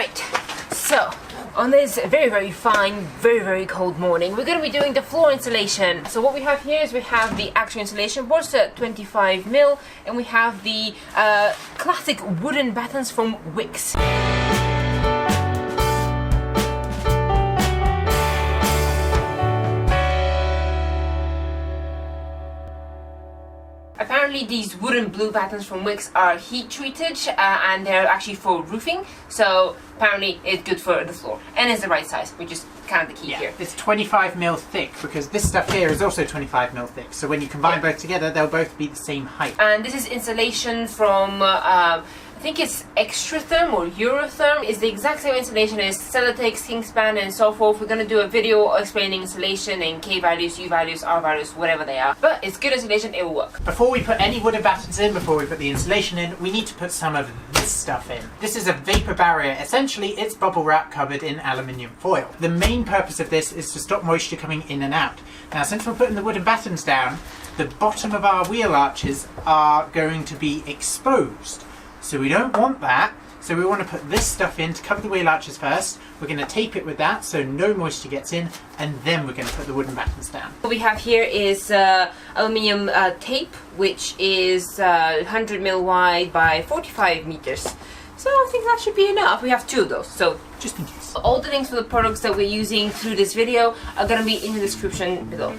Alright, so on this very fine, very cold morning, we're going to be doing the floor insulation. So what we have here is we have the actual insulation boards at 25mm, and we have the classic wooden battens from Wix. Apparently these wooden blue battens from Wix are heat treated and they're actually for roofing, so apparently it's good for the floor and it's the right size, which is kind of the key here. It's 25mm thick because this stuff here is also 25mm thick, so when you combine both together they'll both be the same height. And this is insulation from I think it's Extratherm or Eurotherm. Is the exact same insulation as Celotex, Kingspan and so forth. We're going to do a video explaining insulation and K values, U values, R values, whatever they are. But it's good insulation, it will work. Before we put any wooden battens in, before we put the insulation in, we need to put some of this stuff in. This is a vapor barrier. Essentially, it's bubble wrap covered in aluminium foil. The main purpose of this is to stop moisture coming in and out. Now, since we're putting the wooden battens down, the bottom of our wheel arches are going to be exposed. So we don't want that, so we want to put this stuff in to cover the wheel arches first. We're going to tape it with that so no moisture gets in, and then we're going to put the wooden battens down. What we have here is aluminium tape, which is 100mm wide by 45 meters. So I think that should be enough. We have two of those, so just in case. All the links for the products that we're using through this video are going to be in the description below.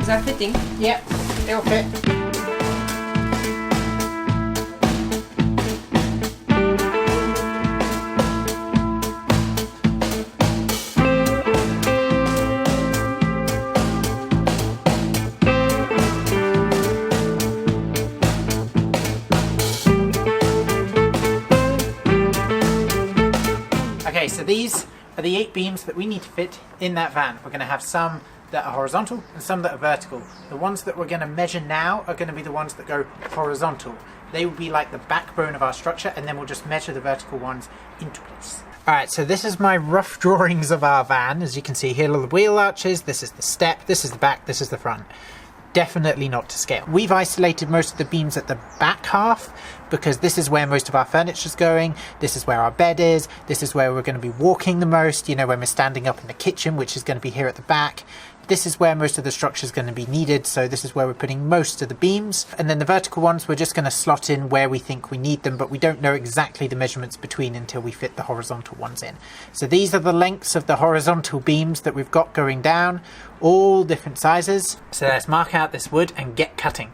Is that fitting? Yep, it'll fit. Okay, so these are the 8 beams that we need to fit in that van. We're going to have some that are horizontal and some that are vertical. The ones that we're going to measure now are going to be the ones that go horizontal. They will be like the backbone of our structure, and then we'll just measure the vertical ones into place. Alright, so this is my rough drawings of our van. As you can see, here are the wheel arches, this is the step, this is the back, this is the front. Definitely not to scale. We've isolated most of the beams at the back half because this is where most of our furniture is going, this is where our bed is, this is where we're going to be walking the most, you know, when we're standing up in the kitchen, which is going to be here at the back. This is where most of the structure is going to be needed, so this is where we're putting most of the beams. And then the vertical ones, we're just going to slot in where we think we need them, but we don't know exactly the measurements between until we fit the horizontal ones in. So these are the lengths of the horizontal beams that we've got going down, all different sizes. So let's mark out this wood and get cutting.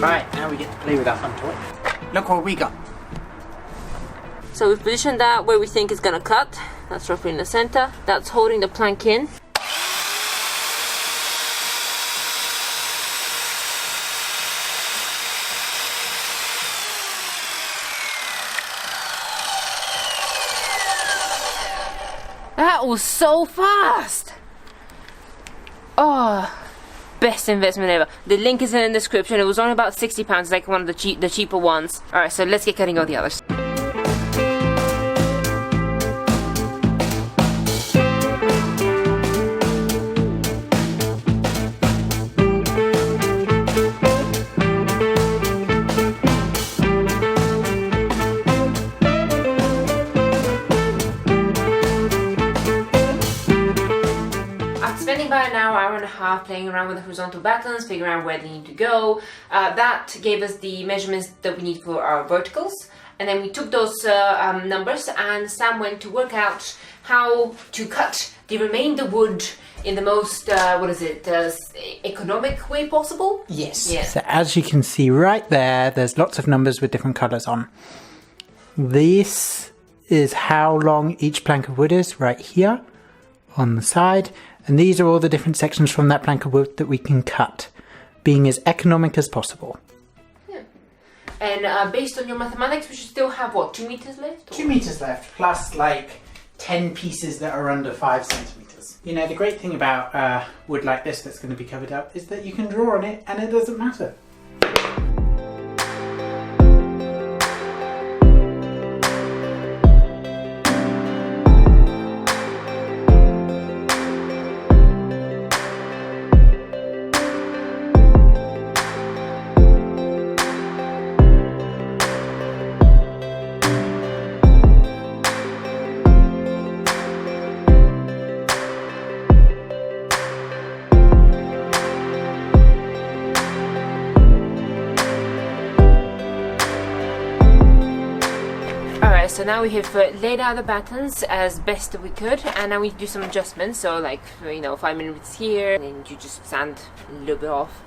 Right, now we get to play with our fun toy. Look what we got. So we've positioned that where we think it's gonna cut. That's roughly in the center. That's holding the plank in. That was so fast! Oh, best investment ever. The link is in the description. It was only about £60, like one of the cheaper ones. Alright, so let's get cutting all the others. Spending about an hour and a half playing around with the horizontal battens, figuring out where they need to go. That gave us the measurements that we need for our verticals. And then we took those numbers, and Sam went to work out how to cut the remainder wood in the most, economic way possible? Yes. Yeah. So as you can see right there, there's lots of numbers with different colours on. This is how long each plank of wood is, right here on the side. And these are all the different sections from that plank of wood that we can cut, being as economic as possible. Yeah. And based on your mathematics, we should still have, what, 2 meters left? Or? 2 meters left, plus like 10 pieces that are under 5 centimeters. matters. You know, the great thing about wood like this that's going to be covered up is that you can draw on it and it doesn't matter. So now we have laid out the battens as best we could, and now we do some adjustments. So like, you know, 5 minutes here, and then you just sand a little bit off.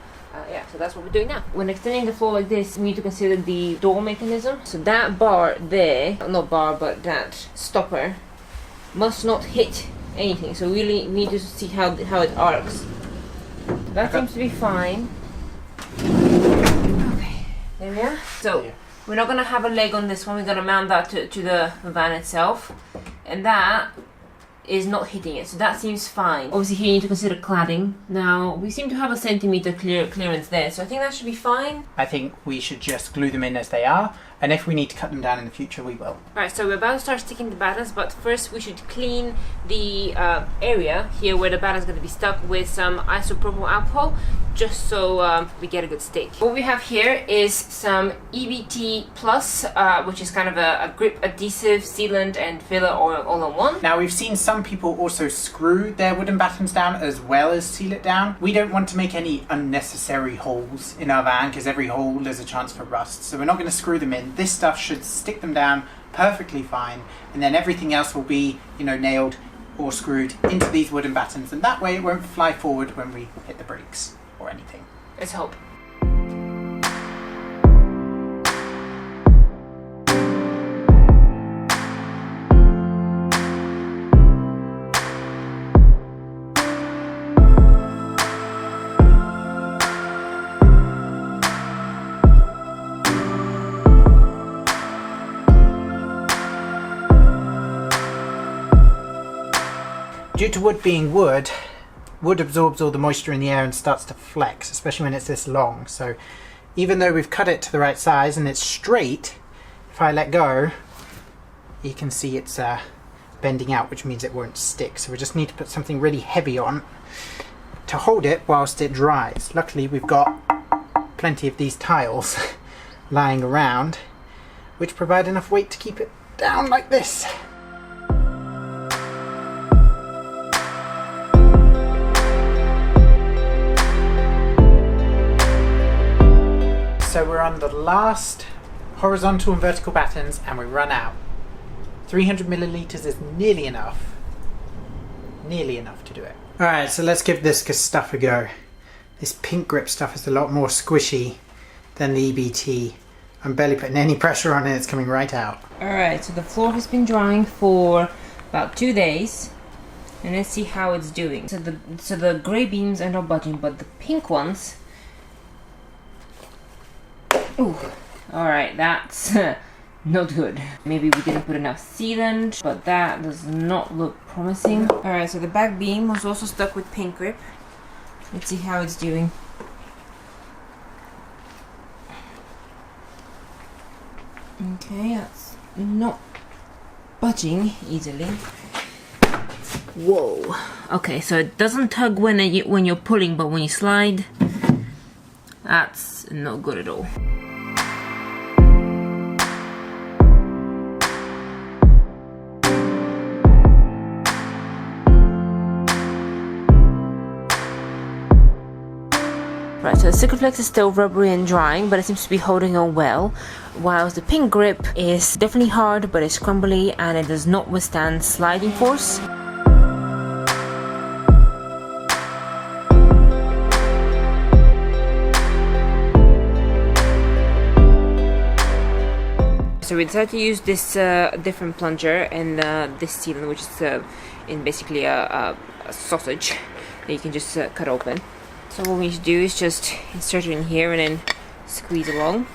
Yeah, so that's what we're doing now. When extending the floor like this, we need to consider the door mechanism. So that bar there, not bar, but that stopper, must not hit anything. So we really need to see how it arcs. That seems to be fine. Okay, there we are. So. We're not going to have a leg on this one, we're going to mount that to the van itself, and that is not hitting it, so that seems fine. Obviously here you need to consider cladding. Now we seem to have a centimetre clearance there, so I think that should be fine. I think we should just glue them in as they are, and if we need to cut them down in the future we will. Alright, so we're about to start sticking the battens, but first we should clean the area here where the batten is going to be stuck with some isopropyl alcohol, just so we get a good stick. What we have here is some EBT Plus, which is kind of a grip adhesive, sealant and filler all in one. Now we've seen some people also screw their wooden battens down as well as seal it down. We don't want to make any unnecessary holes in our van because every hole there's a chance for rust, so we're not going to screw them in. This stuff should stick them down perfectly fine, and then everything else will be, you know, nailed or screwed into these wooden battens, and that way it won't fly forward when we hit the brakes or anything. Let's hope. Due to wood being wood, wood absorbs all the moisture in the air and starts to flex, especially when it's this long. So even though we've cut it to the right size and it's straight, if I let go, you can see it's bending out, which means it won't stick. So we just need to put something really heavy on to hold it whilst it dries. Luckily we've got plenty of these tiles lying around, which provide enough weight to keep it down like this. So we're on the last horizontal and vertical battens and we run out. 300 millilitres is nearly enough to do it. Alright, so let's give this stuff a go. This pink grip stuff is a lot more squishy than the EBT. I'm barely putting any pressure on it, it's coming right out. Alright, so the floor has been drying for about 2 days. And let's see how it's doing. So the grey beams are not budging, but the pink ones... Ooh, alright, that's not good. Maybe we didn't put enough sealant, but that does not look promising. Alright, so the back beam was also stuck with pink grip. Let's see how it's doing. Okay, that's not budging easily. Whoa. Okay, so it doesn't tug when you're pulling, but when you slide, that's not good at all. Right, so the Sikaflex is still rubbery and drying, but it seems to be holding on well, whilst the pink grip is definitely hard, but it's crumbly and it does not withstand sliding force. So we decided to use this different plunger and this sealant, which is in basically a sausage that you can just cut open. So what we need to do is just insert it in here and then squeeze along.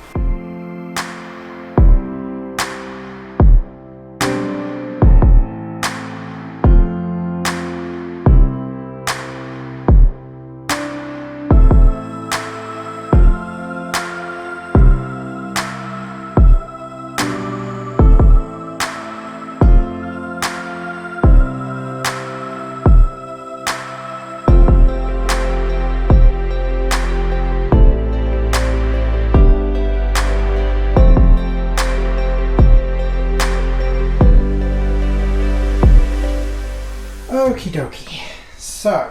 Okie dokie. So,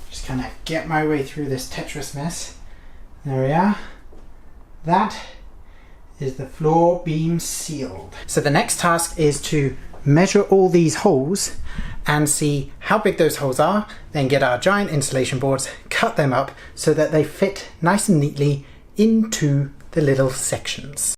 just kind of get my way through this Tetris mess. There we are. That is the floor beam sealed. So the next task is to measure all these holes and see how big those holes are, then get our giant insulation boards, cut them up so that they fit nice and neatly into the little sections.